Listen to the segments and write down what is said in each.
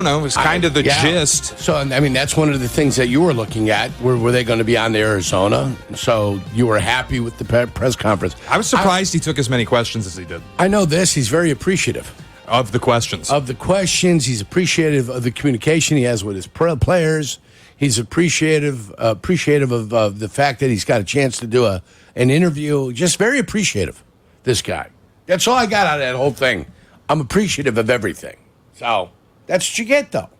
know, it was kind of the gist. So, I mean, that's one of the things that you were looking at. Were they going to be on the Arizona? So you were happy with the press conference. I was surprised he took as many questions as he did. I know this. He's very appreciative. Of the questions. He's appreciative of the communication he has with his players. He's appreciative of the fact that he's got a chance to do an interview. Just very appreciative, this guy. That's all I got out of that whole thing. I'm appreciative of everything. So that's what you get, though.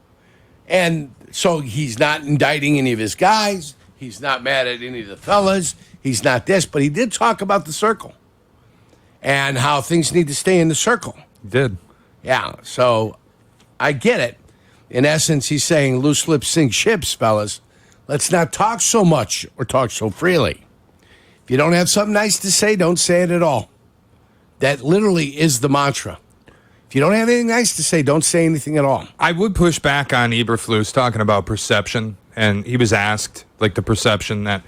And so he's not indicting any of his guys. He's not mad at any of the fellas. He's not this. But he did talk about the circle and how things need to stay in the circle. He did. Yeah, so I get it. In essence, he's saying loose lips sink ships, fellas. Let's not talk so much or talk so freely. If you don't have something nice to say, don't say it at all. That literally is the mantra. If you don't have anything nice to say, don't say anything at all. I would push back on Eberflus talking about perception, and he was asked, like, the perception that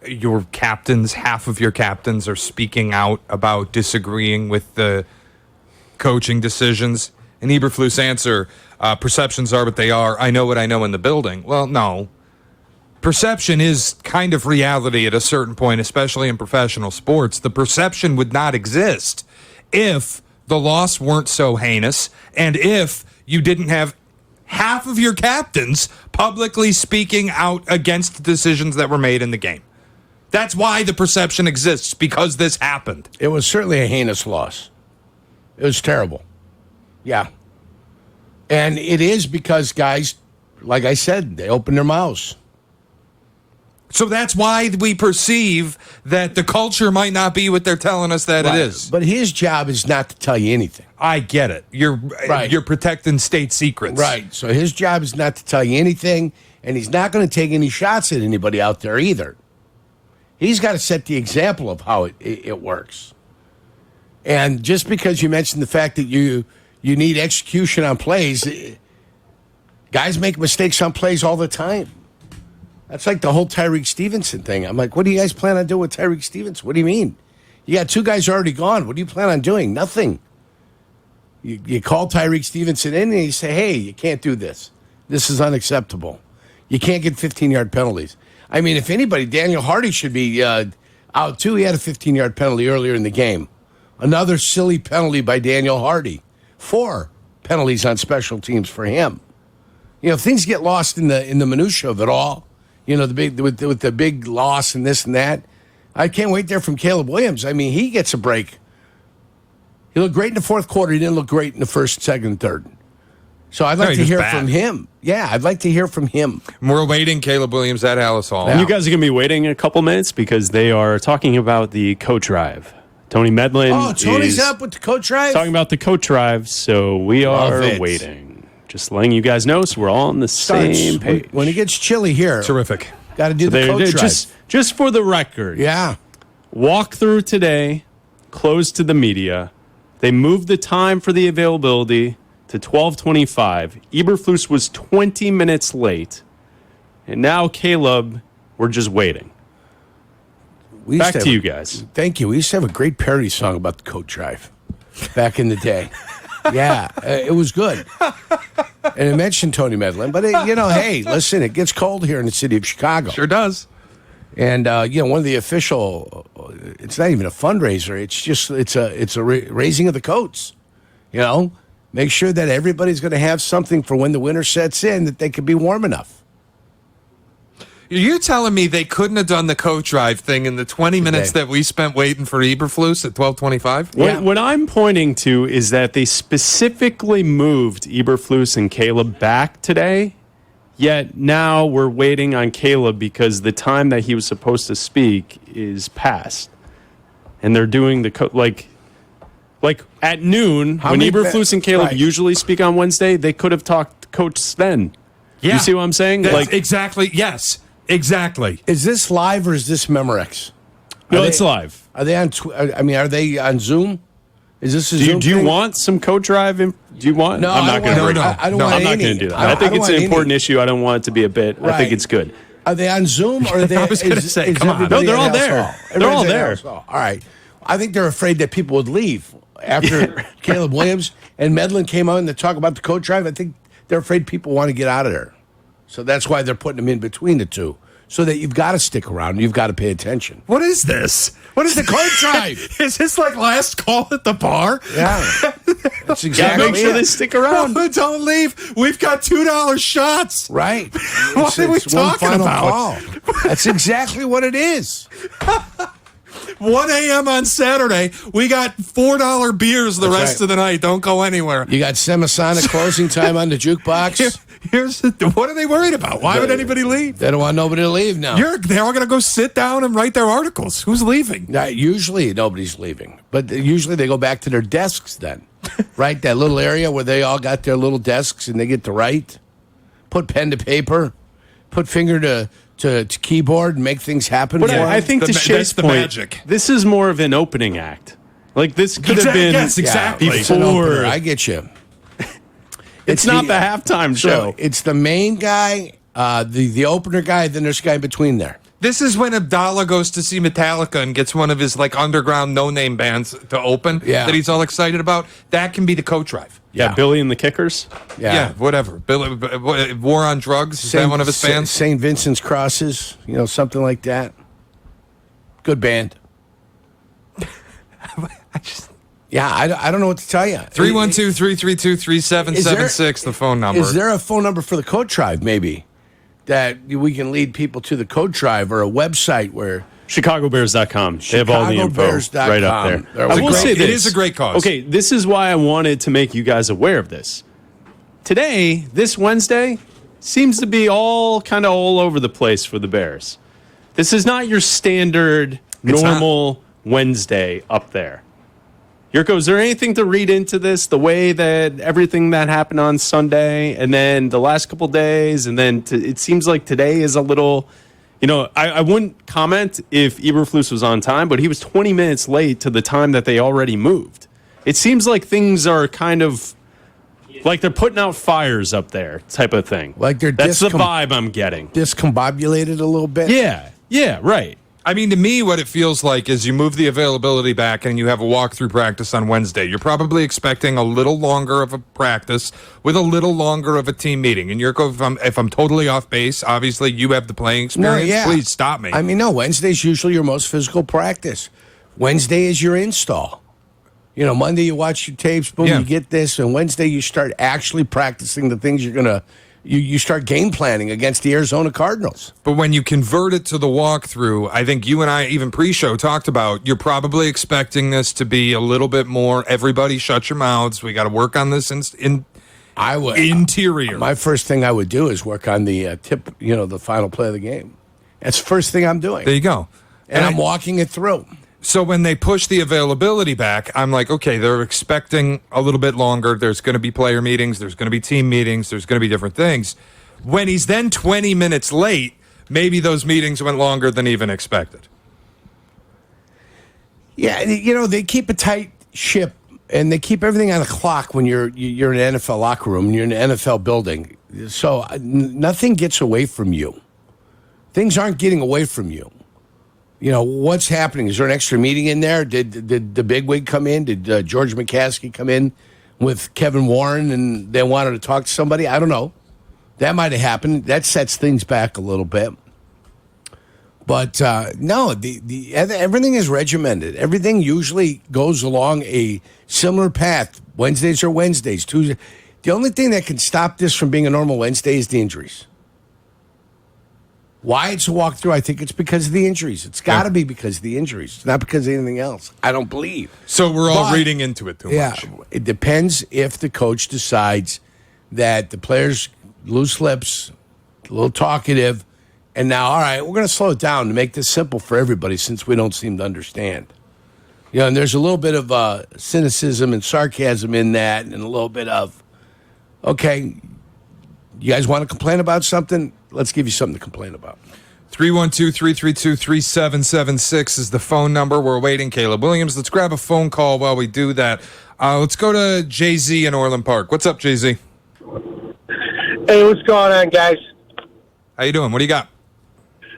your captains, half of your captains, are speaking out about disagreeing with the coaching decisions. And Eberflus' answer, perceptions are what they are. I know what I know in the building. Well, no. Perception is kind of reality at a certain point, especially in professional sports. The perception would not exist if the loss weren't so heinous and if you didn't have half of your captains publicly speaking out against the decisions that were made in the game. That's why the perception exists, because this happened. It was certainly a heinous loss. It was terrible. Yeah. And it is because guys, like I said, they opened their mouths. So that's why we perceive that the culture might not be what they're telling us that it is. But his job is not to tell you anything. I get it. You're protecting state secrets. Right. So his job is not to tell you anything, and he's not going to take any shots at anybody out there either. He's got to set the example of how it works. And just because you mentioned the fact that you need execution on plays, guys make mistakes on plays all the time. That's like the whole Tyreek Stevenson thing. I'm like, what do you guys plan on doing with Tyreek Stevenson? What do you mean? You got two guys already gone. What do you plan on doing? Nothing. You call Tyreek Stevenson in and you say, hey, you can't do this. This is unacceptable. You can't get 15-yard penalties. I mean, if anybody, Daniel Hardy should be out too. He had a 15-yard penalty earlier in the game. Another silly penalty by Daniel Hardy. 4 penalties on special teams for him. You know, things get lost in the minutia of it all. You know, with the big loss and this and that. I can't wait there from Caleb Williams. I mean, he gets a break. He looked great in the fourth quarter. He didn't look great in the first, second, and third. So I'd like to hear from him. Yeah, I'd like to hear from him. We're waiting Caleb Williams at Alice Hall. And you guys are going to be waiting a couple minutes because they are talking about the coat drive. Tony Medlin. Oh, Tony's up with the coat drive? Talking about the coat drive, so we are waiting. Just letting you guys know so we're all on the same page. When it gets chilly here. Terrific. Got to do the coat drive. Just for the record. Yeah. Walk through today, closed to the media. They moved the time for the availability to 12:25. Eberflus was 20 minutes late. And now, Caleb, we're just waiting. Back to you guys. Thank you. We used to have a great parody song about the coat drive back in the day. Yeah, it was good. And it mentioned Tony Medlin. But, hey, listen, it gets cold here in the city of Chicago. Sure does. And, one of the official, it's not even a fundraiser. It's a raising of the coats. Make sure that everybody's going to have something for when the winter sets in that they could be warm enough. You're telling me they couldn't have done the coat drive thing in the 20 minutes that we spent waiting for Eberflus at 12:25? Yeah. What I'm pointing to is that they specifically moved Eberflus and Caleb back today, yet now we're waiting on Caleb because the time that he was supposed to speak is past. And they're doing the like at noon, when Eberflus and Caleb usually speak on Wednesday, they could have talked to Coach then. Yeah. You see what I'm saying? Exactly, yes. Exactly. Is this live or is this Memorex? No, it's live. Are they on? Are they on Zoom? Is this a Zoom? Do you want some coat drive? Do you want? No, I'm not going to. I'm not going to do that. I think it's an important issue. I don't want it to be a bit. I think it's good. Are they on Zoom or are they? I was going to say, come on. No, they're all there. They're all there. All right. I think they're afraid that people would leave after Caleb Williams and Medlin came on to talk about the coat drive. I think They're afraid people want to get out of there. So that's why they're putting them in between the two. So that you've got to stick around. You've got to pay attention. What is this? What is the coat drive? Is this like last call at the bar? Yeah. That's exactly Make sure it. they stick around. No, don't leave. We've got $2 shots. Right. What are we It's one talking final about? call. That's exactly what it is. 1 a.m. on Saturday. We got $4 beers the That's rest right. of the night. Don't go anywhere. You got semisonic closing time on the jukebox. What are they worried about? Why would anybody leave? They don't want nobody to leave now. They're all going to go sit down and write their articles. Who's leaving? Usually nobody's leaving, but usually they go back to their desks then, right? That little area where they all got their little desks and they get to write, put pen to paper, put finger to keyboard and make things happen. But for I them. think to That's Shay's the point, magic. this is more of an opening act. Like this could have been Yes, exactly. It's an before. opener. I get you. It's not the halftime show. So it's the main guy, the opener guy, then there's a guy in between there. This is when Abdallah goes to see Metallica and gets one of his like underground no-name bands to open that he's all excited about. That can be the coat drive. Yeah, Billy and the Kickers. Yeah, whatever. War on Drugs, is that one of his bands? St. Vincent's Crosses, something like that. Good band. Yeah, I don't know what to tell you. 312-332-3776, the phone number. Is there a phone number for the Coat Drive, maybe, that we can lead people to the Coat Drive or a website where... ChicagoBears.com. They have all the info ChicagoBears.com. right up there. I will say this. It is a great cause. Okay, this is why I wanted to make you guys aware of this. Today, this Wednesday, seems to be all over the place for the Bears. This is not your standard, normal Wednesday up there. Yurko, is there anything to read into this? The way that everything that happened on Sunday and then the last couple days and then it seems like today is a little, I wouldn't comment if Eberflus was on time, but he was 20 minutes late to the time that they already moved. It seems like things are kind of like they're putting out fires up there type of thing. Like they're That's the vibe I'm getting. Discombobulated a little bit? Yeah, right. I mean, to me, what it feels like is you move the availability back and you have a walkthrough practice on Wednesday. You're probably expecting a little longer of a practice with a little longer of a team meeting. And Yurko, if I'm totally off base, obviously you have the playing experience. Please stop me. I mean, no, Wednesday's usually your most physical practice. Wednesday is your install. Monday you watch your tapes, boom, you get this. And Wednesday you start actually practicing the things you're going to... You start game planning against the Arizona Cardinals. But when you convert it to the walkthrough, I think you and I, even pre-show, talked about you're probably expecting this to be a little bit more, everybody shut your mouths. We got to work on this interior. My first thing I would do is work on the the final play of the game. That's the first thing I'm doing. There you go. And I'm walking it through. So when they push the availability back, I'm like, okay, they're expecting a little bit longer. There's going to be player meetings. There's going to be team meetings. There's going to be different things. When he's then 20 minutes late, maybe those meetings went longer than even expected. Yeah, they keep a tight ship, and they keep everything on a clock when you're in an NFL locker room, and you're in an NFL building. So nothing gets away from you. Things aren't getting away from you. What's happening? Is there an extra meeting in there? Did the bigwig come in? Did George McCaskey come in with Kevin Warren and they wanted to talk to somebody? I don't know. That might have happened. That sets things back a little bit. But no, everything is regimented. Everything usually goes along a similar path. Wednesdays are Wednesdays. Tuesday. The only thing that can stop this from being a normal Wednesday is the injuries. Why it's a walkthrough? I think it's because of the injuries. It's got to be because of the injuries. It's not because of anything else. I don't believe. So we're all reading into it too much. Yeah, it depends if the coach decides that the players loose lips, a little talkative, and now, all right, we're going to slow it down to make this simple for everybody since we don't seem to understand. And there's a little bit of cynicism and sarcasm in that, and a little bit of, okay, you guys want to complain about something? Let's give you something to complain about. 312-332-3776 is the phone number. We're waiting, Caleb Williams. Let's grab a phone call while we do that. Let's go to Jay-Z in Orland Park. What's up, Jay-Z? Hey, what's going on, guys? How you doing? What do you got?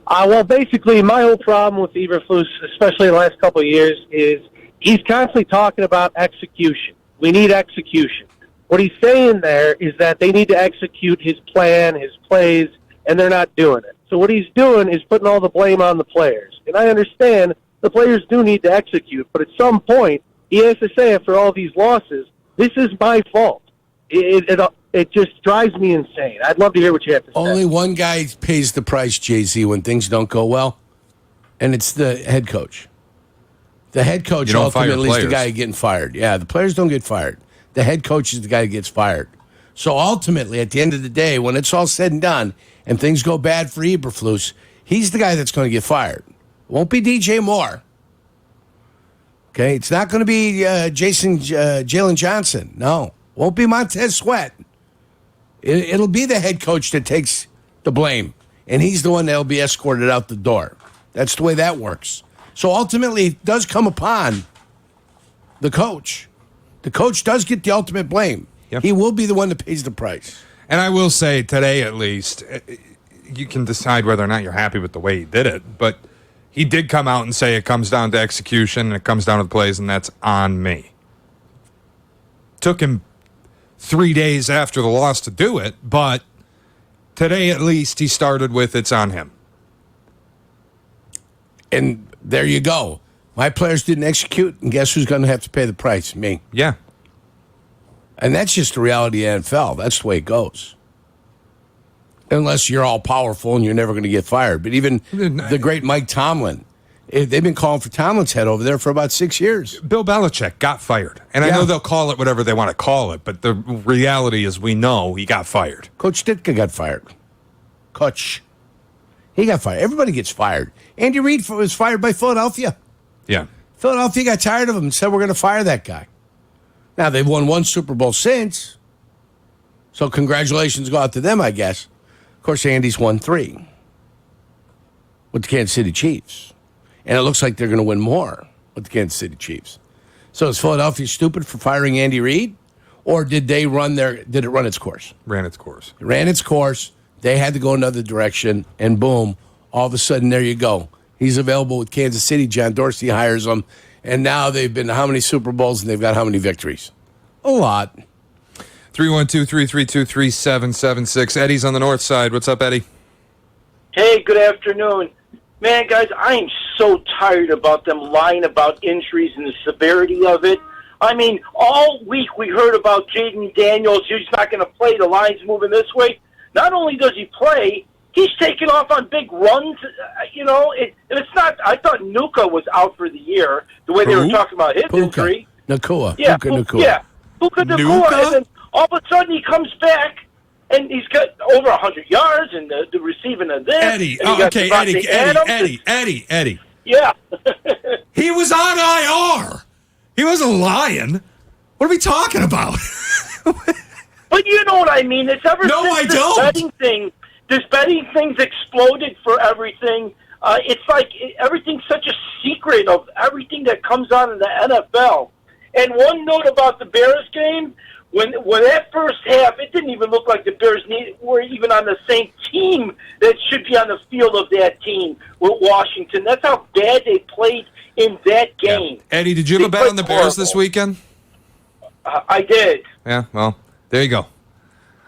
Well, basically, my whole problem with Eberflus, especially in the last couple of years, is he's constantly talking about execution. We need execution. What he's saying there is that they need to execute his plan, his plays, and they're not doing it. So what he's doing is putting all the blame on the players. And I understand the players do need to execute, but at some point, he has to say after all these losses, this is my fault. It just drives me insane. I'd love to hear what you have to say. Only one guy pays the price, Jay-Z, when things don't go well, and it's the head coach. The head coach ultimately is the guy getting fired. Yeah, the players don't get fired. The head coach is the guy that gets fired. So ultimately, at the end of the day, when it's all said and done and things go bad for Eberflus, he's the guy that's going to get fired. It won't be DJ Moore. Okay, it's not going to be Jaylon Johnson. No, won't be Montez Sweat. It'll be the head coach that takes the blame, and he's the one that'll be escorted out the door. That's the way that works. So ultimately, it does come upon the coach. The coach does get the ultimate blame. Yep. He will be the one that pays the price. And I will say today, at least, you can decide whether or not you're happy with the way he did it. But he did come out and say it comes down to execution and it comes down to the plays, and that's on me. Took him 3 days after the loss to do it, but today, at least, he started with it's on him. And there you go. My players didn't execute, and guess who's going to have to pay the price? Me. Yeah. And that's just the reality of the NFL. That's the way it goes. Unless you're all powerful and you're never going to get fired. But even the great Mike Tomlin, they've been calling for Tomlin's head over there for about 6 years. Bill Belichick got fired. And I know they'll call it whatever they want to call it, but the reality is we know he got fired. Coach Ditka got fired. Coach. He got fired. Everybody gets fired. Andy Reid was fired by Philadelphia. Yeah. Philadelphia got tired of him and said, we're going to fire that guy. Now, they've won one Super Bowl since. So congratulations go out to them, I guess. Of course, Andy's won 3 with the Kansas City Chiefs. And it looks like they're going to win more with the Kansas City Chiefs. So is Philadelphia stupid for firing Andy Reid? Or did it run its course? Ran its course. It ran its course. They had to go another direction. And boom, all of a sudden, there you go. He's available with Kansas City. John Dorsey hires him. And now they've been to how many Super Bowls and they've got how many victories? A lot. 312-332-3776. Eddie's on the north side. What's up, Eddie? Hey, good afternoon. Man, guys, I am so tired about them lying about injuries and the severity of it. I mean, all week we heard about Jaden Daniels. He's not going to play. The line's moving this way. Not only does he play, he's taking off on big runs. And it's not. I thought Nuka was out for the year, the way they were talking about his injury. Nakua. Yeah, Nakua. Yeah, Puka Nakua. And then all of a sudden he comes back, and he's got over 100 yards and the receiving of this. Eddie. Eddie. Yeah. He was on IR. He wasn't lying. What are we talking about? But you know what I mean. It's ever since this betting thing's exploded for everything. It's like everything's such a secret of everything that comes on in the NFL. And one note about the Bears game, when that first half, it didn't even look like the Bears were even on the same team that should be on the field of that team with Washington. That's how bad they played in that game. Yeah. Eddie, did you have a bet on the Bears this weekend? I did. Yeah, well, there you go.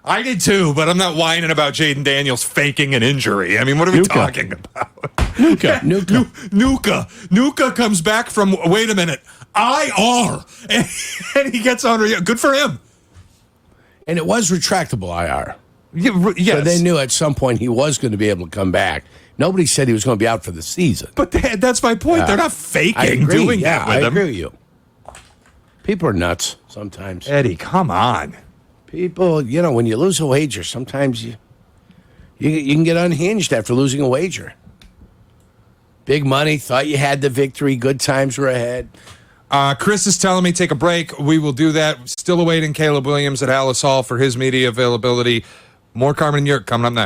I did too, but I'm not whining about Jaden Daniels faking an injury. I mean, what are we talking about? Nuka comes back from, wait a minute, IR, and he gets on. Good for him. And it was retractable IR. Yes. So they knew at some point he was going to be able to come back. Nobody said he was going to be out for the season. But that's my point. They're not faking doing that with him. I agree with you. People are nuts sometimes. Eddie, come on. People, when you lose a wager, sometimes you can get unhinged after losing a wager. Big money, thought you had the victory, good times were ahead. Chris is telling me take a break. We will do that. Still awaiting Caleb Williams at Alice Hall for his media availability. More Carmen Jurko coming up next.